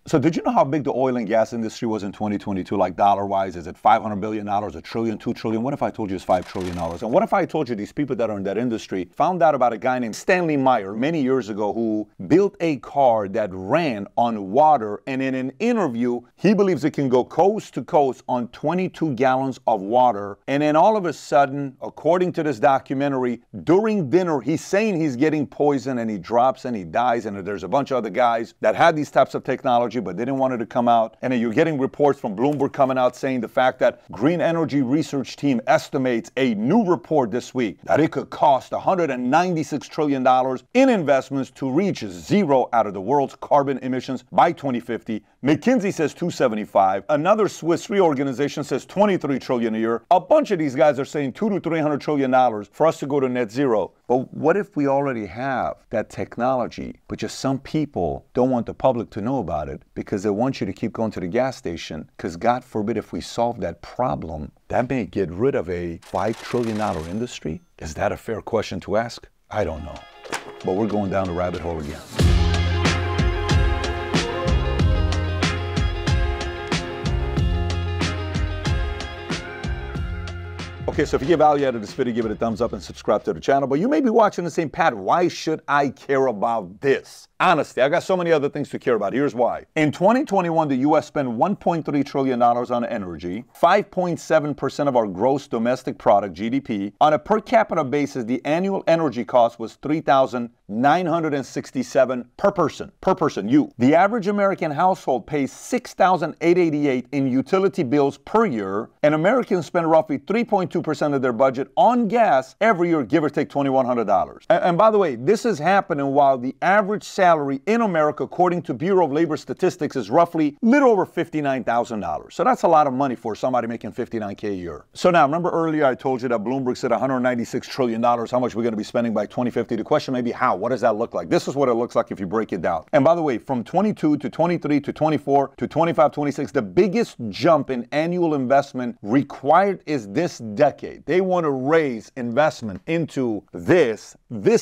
So did you know how big the oil and gas industry was in 2022, like dollar-wise? Is it $500 billion, $1 trillion, $2 trillion? What if I told you it's $5 trillion? And what if I told you these people that are in that industry found out about a guy named Stanley Meyer many years ago who built a car that ran on water, and in an interview, he believes it can go coast to coast on 22 gallons of water. And then all of a sudden, according to this documentary, during dinner, he's saying he's getting poisoned and he drops and he dies. And there's a bunch of other guys that had these types of technology but they didn't want it to come out. And then you're getting reports from Bloomberg coming out saying the fact that Green Energy Research Team estimates a new report this week that it could cost $196 trillion in investments to reach zero out of the world's carbon emissions by 2050. McKinsey says 275. Another Swiss Re organization says 23 trillion a year. A bunch of these guys are saying $200 to $300 trillion for us to go to net zero. But what if we already have that technology, but just some people don't want the public to know about it because they want you to keep going to the gas station? Because God forbid if we solve that problem, that may get rid of a $5 trillion industry. Is that a fair question to ask? I don't know. But we're going down the rabbit hole again. Okay, so if you get value out of this video, give it a thumbs up and subscribe to the channel. But you may be watching the same, Pat, why should I care about this? Honestly, I got so many other things to care about. Here's why. In 2021, the U.S. spent $1.3 trillion on energy, 5.7% of our gross domestic product, GDP. On a per capita basis, the annual energy cost was $3,967 per person. You. The average American household pays $6,888 in utility bills per year, and Americans spend roughly 3.2% of their budget on gas every year, give or take $2,100. And by the way, this is happening while the average salary in America, according to Bureau of Labor Statistics, is roughly a little over $59,000. So that's a lot of money for somebody making $59K a year. So now, remember earlier I told you that Bloomberg said $196 trillion, how much we're going to be spending by 2050. The question may be how? What does that look like? This is what it looks like if you break it down. And by the way, from 22 to 23 to 24 to 25, 26, the biggest jump in annual investment required is this decade. They want to raise investment into this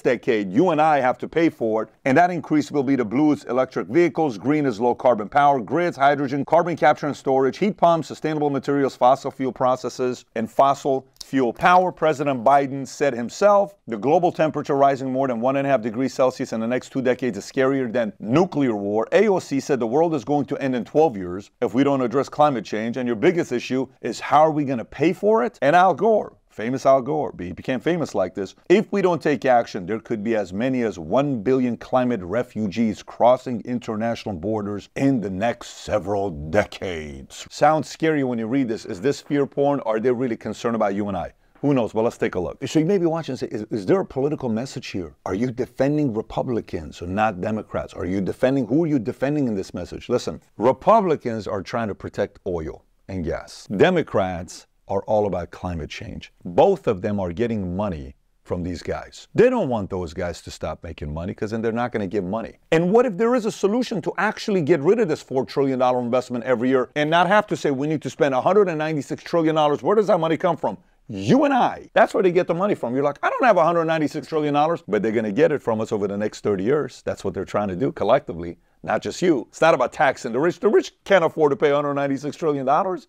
decade. You and I have to pay for it, and that increase will be the blue is electric vehicles, green is low carbon power, grids, hydrogen, carbon capture and storage, heat pumps, sustainable materials, fossil fuel processes, and fossil fuel power. President Biden said himself, the global temperature rising more than 1.5 degrees Celsius in the next 2 decades is scarier than nuclear war. AOC said the world is going to end in 12 years if we don't address climate change, and your biggest issue is how are we going to pay for it? And Al Gore, famous Al Gore, he became famous like this. If we don't take action, there could be as many as 1 billion climate refugees crossing international borders in the next several decades. Sounds scary when you read this. Is this fear porn, or are they really concerned about you and I? Who knows? Well, let's take a look. So you may be watching and say, is there a political message here? Are you defending Republicans or not Democrats? Who are you defending in this message? Listen, Republicans are trying to protect oil and gas. Democrats are all about climate change. Both of them are getting money from these guys. They don't want those guys to stop making money because then they're not going to give money. And what if there is a solution to actually get rid of this $4 trillion investment every year and not have to say we need to spend $196 trillion? Where does that money come from? You and I. That's where they get the money from. You're like, I don't have $196 trillion, but they're going to get it from us over the next 30 years. That's what they're trying to do collectively. Not just you. It's not about taxing the rich. The rich can't afford to pay $196 trillion.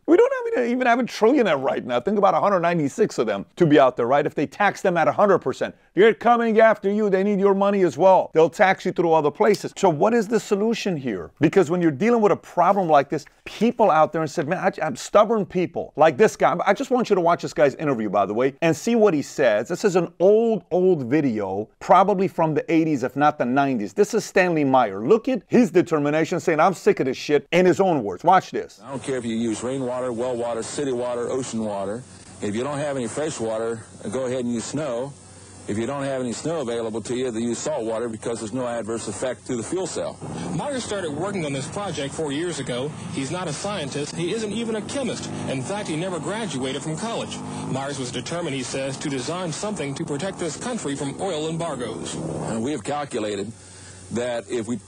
We don't even have a trillionaire right now. Think about 196 of them to be out there, right? If they tax them at 100%, they're coming after you. They need your money as well. They'll tax you through other places. So what is the solution here? Because when you're dealing with a problem like this, people out there and said, man, I'm stubborn people like this guy. I just want you to watch this guy's interview, by the way, and see what he says. This is an old video, probably from the 80s, if not the 90s. This is Stanley Meyer. Look at his determination, saying, I'm sick of this shit, in his own words. Watch this. I don't care if you use rainwater, well water, city water, ocean water. If you don't have any fresh water, go ahead and use snow. If you don't have any snow available to you, they use salt water because there's no adverse effect to the fuel cell. Meyer started working on this project 4 years ago. He's not a scientist. He isn't even a chemist. In fact, he never graduated from college. Myers was determined, he says, to design something to protect this country from oil embargoes. And we have calculated that if we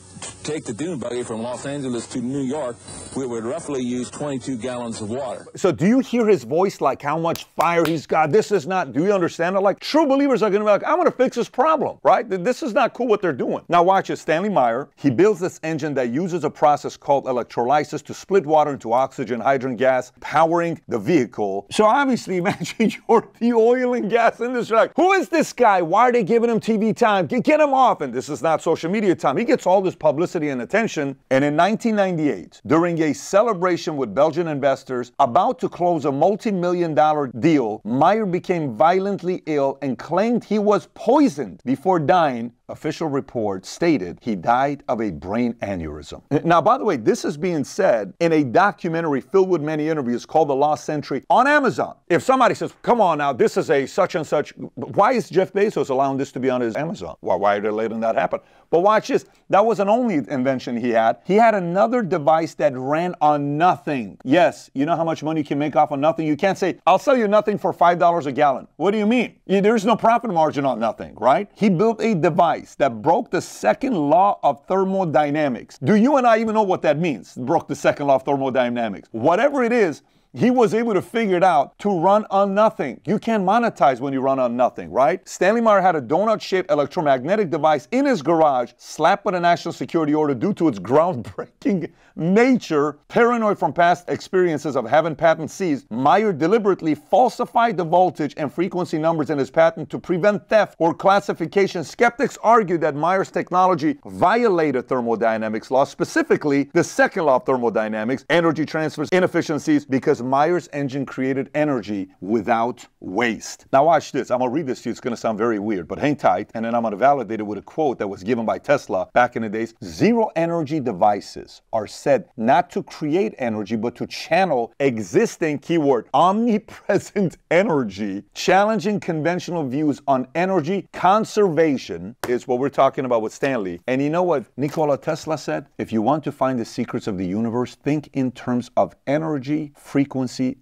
take the dune buggy from Los Angeles to New York, we would roughly use 22 gallons of water. So do you hear his voice, like how much fire he's got? This is not, do you understand it? Like true believers are going to be like, I'm going to fix this problem, right? This is not cool what they're doing. Now watch it. Stanley Meyer, he builds this engine that uses a process called electrolysis to split water into oxygen, hydrogen gas, powering the vehicle. So obviously imagine you're the oil and gas industry. Like, who is this guy? Why are they giving him TV time? Get him off. And this is not social media time. He gets all this publicity and attention. And in 1998, during a celebration with Belgian investors about to close a multi-million-dollar deal, Meyer became violently ill and claimed he was poisoned before dying. Official report stated he died of a brain aneurysm. Now, by the way, this is being said in a documentary filled with many interviews called The Lost Century on Amazon. If somebody says, come on now, this is a such and such, why is Jeff Bezos allowing this to be on his Amazon? Why are they letting that happen? But watch this. That wasn't only invention he had. He had another device that ran on nothing. Yes, you know how much money you can make off of nothing? You can't say, I'll sell you nothing for $5 a gallon. What do you mean? There's no profit margin on nothing, right? He built a device that broke the second law of thermodynamics. Do you and I even know what that means? Broke the second law of thermodynamics. Whatever it is, he was able to figure it out to run on nothing. You can't monetize when you run on nothing, right? Stanley Meyer had a donut-shaped electromagnetic device in his garage, slapped with a national security order due to its groundbreaking nature. Paranoid from past experiences of having patents seized, Meyer deliberately falsified the voltage and frequency numbers in his patent to prevent theft or classification. Skeptics argued that Meyer's technology violated thermodynamics law, specifically the second law of thermodynamics, energy transfers inefficiencies, because Meyer's engine created energy without waste. Now watch this. I'm going to read this to you. It's going to sound very weird, but hang tight. And then I'm going to validate it with a quote that was given by Tesla back in the days. Zero energy devices are said not to create energy, but to channel existing, keyword, omnipresent energy. Challenging conventional views on energy conservation is what we're talking about with Stanley. And you know what Nikola Tesla said? If you want to find the secrets of the universe, think in terms of energy, frequency,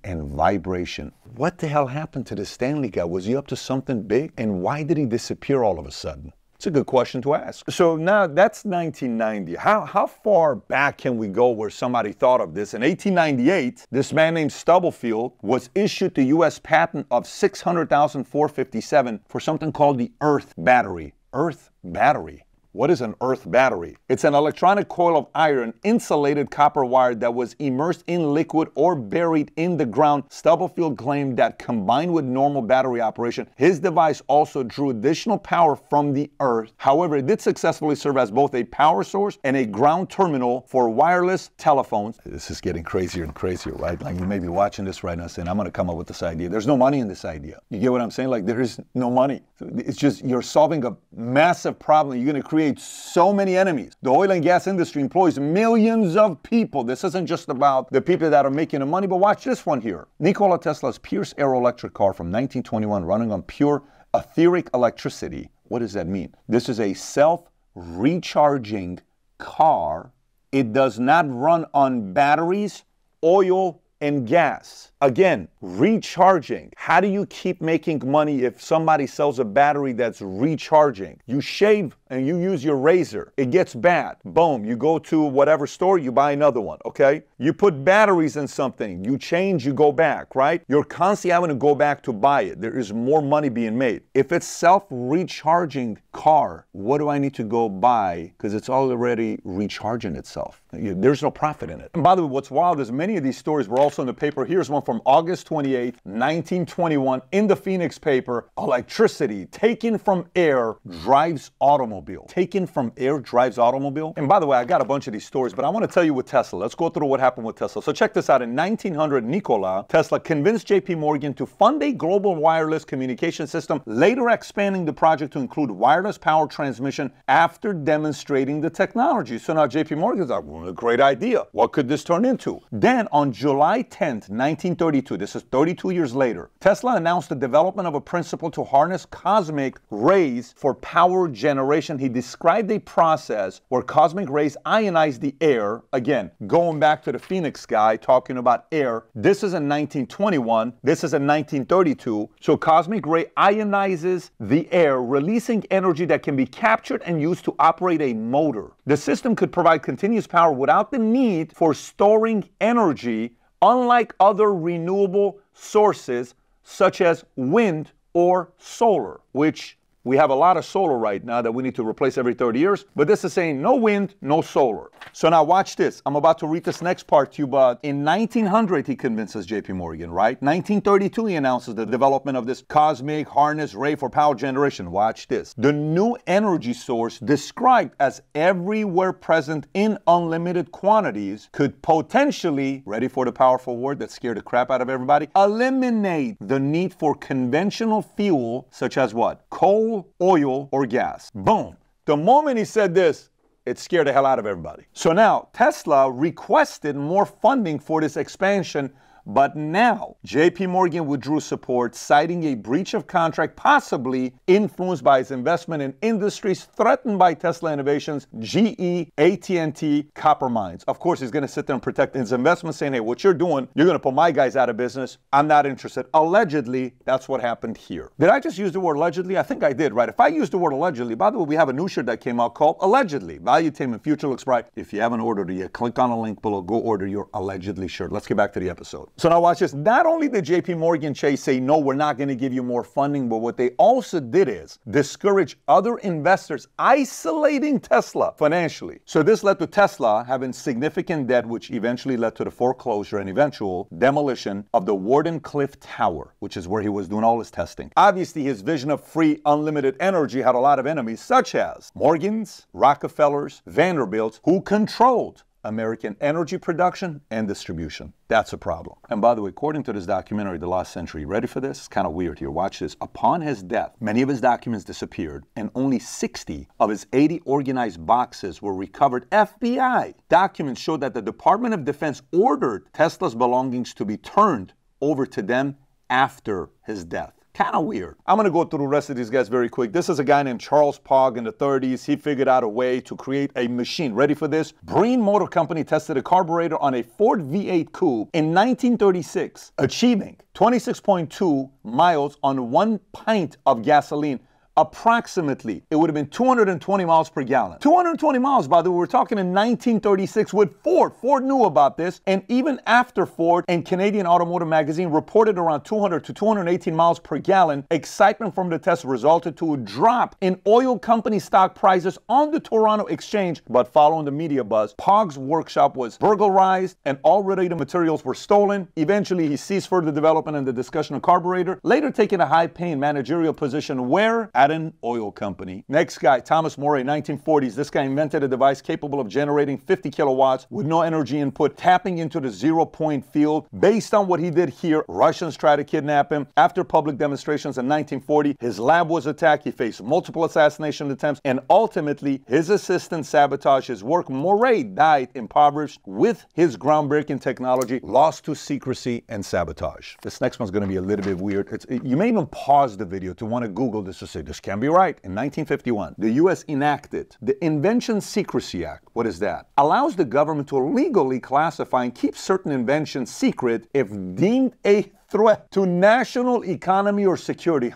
and vibration. What the hell happened to the Stanley guy? Was he up to something big? And why did he disappear all of a sudden? It's a good question to ask. So now that's 1990. How far back can we go where somebody thought of this? In 1898, this man named Stubblefield was issued the U.S. patent of $600,457 for something called the Earth battery. Earth battery. What is an earth battery? It's an electronic coil of iron, insulated copper wire that was immersed in liquid or buried in the ground. Stubblefield claimed that combined with normal battery operation, his device also drew additional power from the earth. However, it did successfully serve as both a power source and a ground terminal for wireless telephones. This is getting crazier and crazier, right? Like you may be watching this right now saying, I'm going to come up with this idea. There's no money in this idea. You get what I'm saying? Like there is no money. It's just you're solving a massive problem. You're going to create so many enemies. The oil and gas industry employs millions of people. This isn't just about the people that are making the money, but watch this one here. Nikola Tesla's Pierce Aero electric car from 1921 running on pure etheric electricity. What does that mean? This is a self-recharging car. It does not run on batteries, oil, and gas. Again, recharging. How do you keep making money if somebody sells a battery that's recharging? You shave and you use your razor. It gets bad. Boom. You go to whatever store, you buy another one, okay? You put batteries in something. You change, you go back, right? You're constantly having to go back to buy it. There is more money being made. If it's self-recharging car, what do I need to go buy? Because it's already recharging itself. There's no profit in it. And by the way, what's wild is many of these stories were also in the paper. Here's one from August 28, 1921 in the Phoenix paper. Electricity taken from air drives automobile. Taken from air drives automobile. And by the way, I got a bunch of these stories, but I want to tell you with Tesla. Let's go through what happened with Tesla. So check this out. In 1900, Nikola Tesla convinced JP Morgan to fund a global wireless communication system, later expanding the project to include wireless power transmission after demonstrating the technology. So now JP Morgan's like, well, a great idea. What could this turn into? Then on July 10th, 1920, 1932, this is 32 years later, Tesla announced the development of a principle to harness cosmic rays for power generation. He described a process where cosmic rays ionize the air. Again, going back to the Phoenix guy talking about air. This is in 1921. This is in 1932. So cosmic ray ionizes the air, releasing energy that can be captured and used to operate a motor. The system could provide continuous power without the need for storing energy, unlike other renewable sources such as wind or solar, which we have a lot of solar right now that we need to replace every 30 years, but this is saying no wind, no solar. So now watch this. I'm about to read this next part to you, but in 1900, he convinces JP Morgan, right? 1932, he announces the development of this cosmic harness ray for power generation. Watch this. The new energy source, described as everywhere present in unlimited quantities, could potentially, ready for the powerful word that scared the crap out of everybody, eliminate the need for conventional fuel, such as what? Coal, oil, or gas. Boom. The moment he said this, it scared the hell out of everybody. So now Tesla requested more funding for this expansion, but now JP Morgan withdrew support, citing a breach of contract possibly influenced by its investment in industries threatened by Tesla innovations, GE, AT&T, copper mines. Of course, he's going to sit there and protect his investment, saying, hey, what you're doing, you're going to put my guys out of business. I'm not interested. Allegedly, that's what happened here. Did I just use the word allegedly? I think I did, right? If I used the word allegedly, by the way, we have a new shirt that came out called Allegedly. Valuetainment Future Looks Bright. If you haven't ordered it yet, click on the link below. Go order your Allegedly shirt. Let's get back to the episode. So now watch this. Not only did JP Morgan Chase say, no, we're not going to give you more funding, but what they also did is discourage other investors, isolating Tesla financially. So this led to Tesla having significant debt, which eventually led to the foreclosure and eventual demolition of the Wardenclyffe Tower, which is where he was doing all his testing. Obviously, his vision of free, unlimited energy had a lot of enemies, such as Morgans, Rockefellers, Vanderbilts, who controlled American energy production and distribution. That's a problem. And by the way, according to this documentary, The Lost Century, ready for this? It's kind of weird here. Watch this. Upon his death, many of his documents disappeared, and only 60 of his 80 organized boxes were recovered. FBI documents showed that the Department of Defense ordered Tesla's belongings to be turned over to them after his death. Kind of weird. I'm going to go through the rest of these guys very quick. This is a guy named Charles Pogge in the 30s. He figured out a way to create a machine. Ready for this? Breen Motor Company tested a carburetor on a Ford V8 Coupe in 1936, achieving 26.2 miles on 1 pint of gasoline. Approximately, it would have been 220 miles per gallon. 220 miles, by the way, we're talking in 1936 with Ford. Ford knew about this, and even after Ford and Canadian Automotive Magazine reported around 200 to 218 miles per gallon, excitement from the test resulted to a drop in oil company stock prices on the Toronto Exchange. But following the media buzz, Pogge's workshop was burglarized and all related materials were stolen. Eventually, he ceased further development and the discussion of carburetor, later taking a high-paying managerial position where? At an oil company. Next guy, Thomas Morey, 1940s. This guy invented a device capable of generating 50 kilowatts with no energy input, tapping into the 0-point field. Based on what he did here, Russians tried to kidnap him. After public demonstrations in 1940, his lab was attacked. He faced multiple assassination attempts, and ultimately, his assistant sabotaged his work. Morey died impoverished with his groundbreaking technology lost to secrecy and sabotage. This next one's going to be a little bit weird. You may even pause the video to want to Google this to say, this can be right. In 1951, the U.S. enacted the Invention Secrecy Act. What is that? Allows the government to legally classify and keep certain inventions secret if deemed a threat to national economy or security.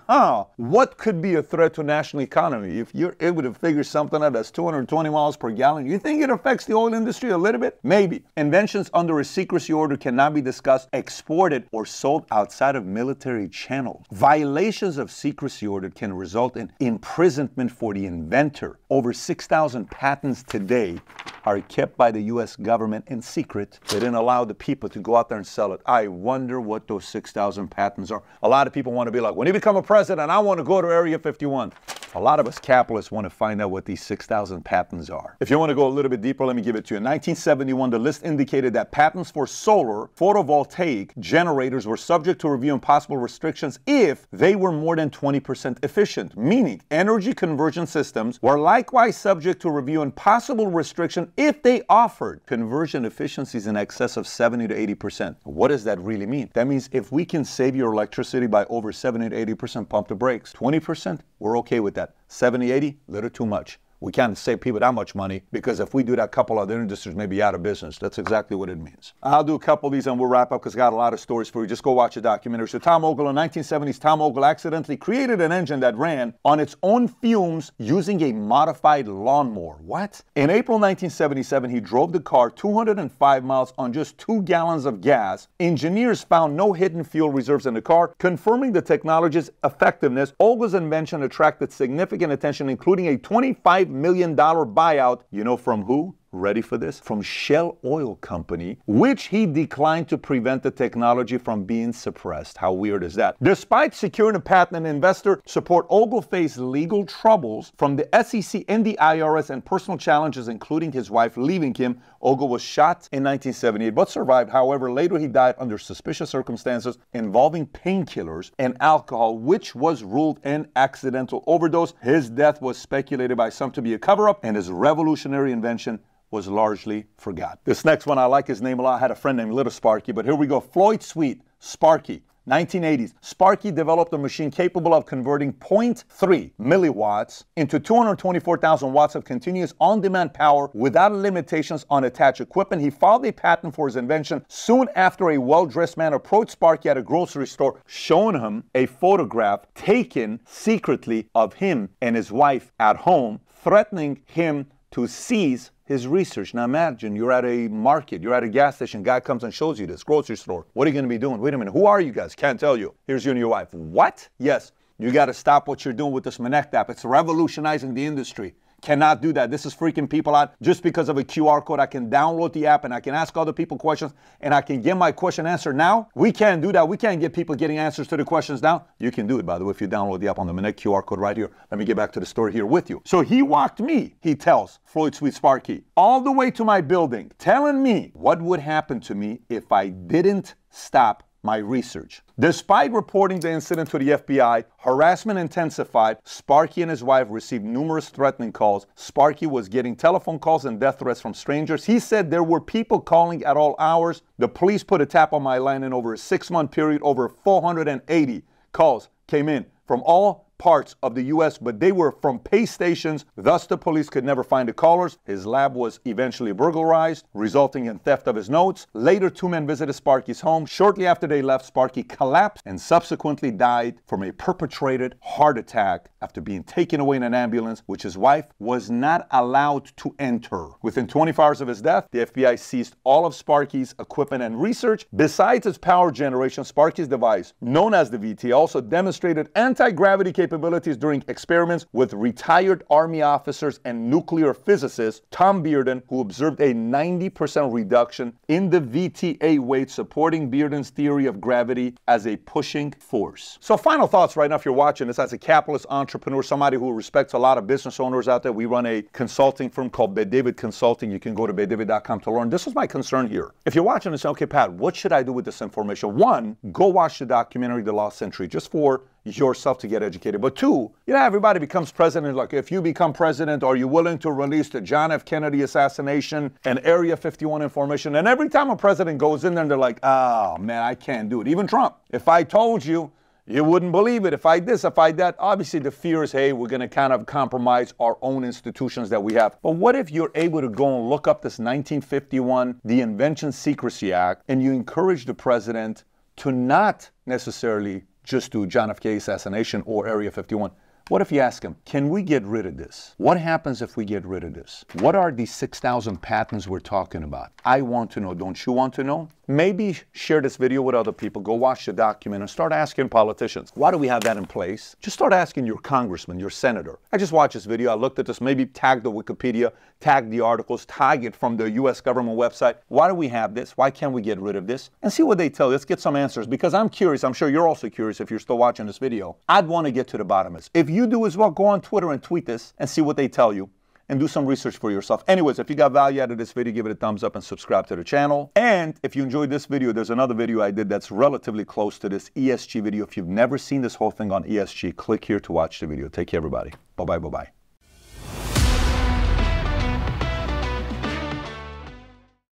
What could be a threat to national economy? If you're able to figure something out that's 220 miles per gallon, you think it affects the oil industry a little bit? Maybe. Inventions under a secrecy order cannot be discussed, exported, or sold outside of military channels. Violations of secrecy order can result in imprisonment for the inventor. Over 6,000 patents today are kept by the U.S. government in secret. They didn't allow the people to go out there and sell it. I wonder what those 6,000 patents are. A lot of people want to be like, when you become a president, I want to go to Area 51. A lot of us capitalists want to find out what these 6,000 patents are. If you want to go a little bit deeper, let me give it to you. In 1971, the list indicated that patents for solar photovoltaic generators were subject to review and possible restrictions if they were more than 20% efficient, meaning energy conversion systems were likewise subject to review and possible restriction if they offered conversion efficiencies in excess of 70 to 80%. What does that really mean? That means if we can save your electricity by over 70 to 80%, pump the brakes. 20%, we're okay with that. 70, 80, little too much. We can't save people that much money because if we do that, a couple other industries may be out of business. That's exactly what it means. I'll do a couple of these and we'll wrap up because I got a lot of stories for you. Just go watch a documentary. So Tom Ogle, in the 1970s, Tom Ogle accidentally created an engine that ran on its own fumes using a modified lawnmower. What? In April 1977, he drove the car 205 miles on just 2 gallons of gas. Engineers found no hidden fuel reserves in the car, confirming the technology's effectiveness. Ogle's invention attracted significant attention, including a $25 million buyout. You know from who? Ready for this? From Shell Oil Company, which he declined to prevent the technology from being suppressed. How weird is that? Despite securing a patent and investor support, Ogle faced legal troubles from the SEC and the IRS and personal challenges, including his wife leaving him. Ogle was shot in 1978 but survived. However, later he died under suspicious circumstances involving painkillers and alcohol, which was ruled an accidental overdose. His death was speculated by some to be a cover-up, and his revolutionary invention was largely forgot. This next one, I like his name a lot. I had a friend named Little Sparky, but here we go. Floyd Sweet, Sparky. 1980s, Sparky developed a machine capable of converting 0.3 milliwatts into 224,000 watts of continuous on-demand power without limitations on attached equipment. He filed a patent for his invention soon after a well-dressed man approached Sparky at a grocery store, showing him a photograph taken secretly of him and his wife at home, threatening him to seize his research. Now imagine you're at a market, you're at a gas station, guy comes and shows you this, grocery store. What are you going to be doing? Wait a minute, who are you guys? Can't tell you. Here's you and your wife. What? Yes, you got to stop what you're doing with this Connect app. It's revolutionizing the industry. Cannot do that. This is freaking people out. Just because of a QR code, I can download the app and I can ask other people questions and I can get my question answered now. We can't do that. We can't get people getting answers to the questions now. You can do it, by the way, if you download the app on the Connect QR code right here. Let me get back to the story here with you. So he walked me, he tells Floyd Sweet Sparky, all the way to my building, telling me what would happen to me if I didn't stop my research. Despite reporting the incident to the FBI, harassment intensified. Sparky and his wife received numerous threatening calls. Sparky was getting telephone calls and death threats from strangers. He said there were people calling at all hours. The police put a tap on my line, and over a 6-month period, over 480 calls came in from all parts of the U.S., but they were from pay stations. Thus, the police could never find the callers. His lab was eventually burglarized, resulting in theft of his notes. Later, 2 men visited Sparky's home. Shortly after they left, Sparky collapsed and subsequently died from a perpetrated heart attack after being taken away in an ambulance, which his wife was not allowed to enter. Within 24 hours of his death, the FBI seized all of Sparky's equipment and research. Besides its power generation, Sparky's device, known as the VT, also demonstrated anti-gravity capabilities during experiments with retired Army officers and nuclear physicist Tom Bearden, who observed a 90% reduction in the VTA weight, supporting Bearden's theory of gravity as a pushing force. So final thoughts right now, if you're watching this as a capitalist entrepreneur, somebody who respects a lot of business owners out there. We run a consulting firm called BedDavid Consulting. You can go to beddavid.com to learn. This is my concern here. If you're watching and say, okay, Pat, what should I do with this information? 1, go watch the documentary, The Lost Century, just for yourself to get educated. But 2, everybody becomes president. Like, if you become president, are you willing to release the John F. Kennedy assassination and Area 51 information? And every time a president goes in there, they're like, oh man, I can't do it. Even Trump. If I told you, you wouldn't believe it. If I this, if I that. Obviously the fear is, hey, we're going to kind of compromise our own institutions that we have. But what if you're able to go and look up this 1951, the Invention Secrecy Act, and you encourage the president to not necessarily just do John F. Kennedy assassination or Area 51. What if you ask him, can we get rid of this? What happens if we get rid of this? What are these 6,000 patents we're talking about? I want to know. Don't you want to know? maybe share this video with other people. Go watch the document and start asking politicians, why do we have that in place? Just start asking your congressman, your senator. I just watched this video. I looked at this, maybe tag the Wikipedia, tag the articles, tag it from the US government website. Why do we have this? Why can't we get rid of this? And see what they tell you. Let's get some answers, because I'm curious. I'm sure you're also curious if you're still watching this video. I'd want to get to the bottom of this. If you do as well, go on Twitter and tweet this and see what they tell you, and do some research for yourself. Anyways, if you got value out of this video, give it a thumbs up and subscribe to the channel. And if you enjoyed this video, there's another video I did that's relatively close to this ESG video. If you've never seen this whole thing on ESG, click here to watch the video. Take care, everybody. Bye-bye, bye-bye.